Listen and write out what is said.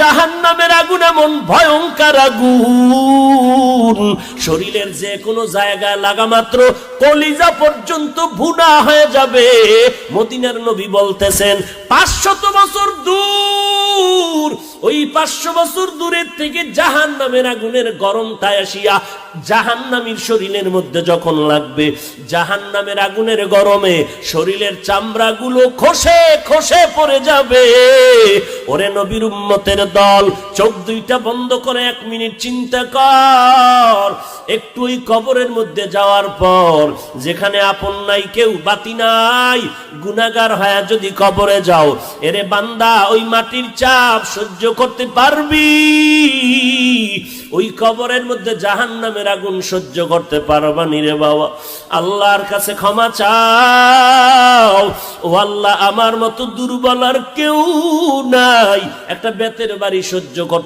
জাহান্নামের আগুন এমন ভয়ঙ্কর আগুন, শরীরের যে কোনো জায়গায় লাগা মাত্র কলিজা পর্যন্ত ভুনা হয়ে যাবে। মদিনার নবী বলতেছেন 500 বছর দূর, ওই 500 বছর দূরের থেকে জাহান্নামের আগুনের গরমটা আসিয়া জাহান্নামীর শরীরের মধ্যে যখন লাগবে, জাহান্নামের আগুনের গরমে শরীরের চামড়াগুলো খসে খসে পড়ে যাবে। ওরে নবীর উম্মতের দল, চোখ দুইটা বন্ধ করে 1 মিনিট চিন্তা কর। একটু ওই কবরের মধ্যে যাওয়ার পর, যেখানে আপন নাই, কেউ বাতি নাই, গুনাহগার হয়ে যদি কবরে যাও, এরে বান্দা ওই মাটির চাপ সহ্য করতে পারবি? ওই কবরের মধ্যে জাহান্নামের আগুন সহ্য করতে পারবা নি রে বাবা? আল্লাহর কাছে ক্ষমা চাও, ও আল্লাহ আমার মতো দুর্বল আর কেউ নাই, একটা বেতের বাড়ি সহ্য করতে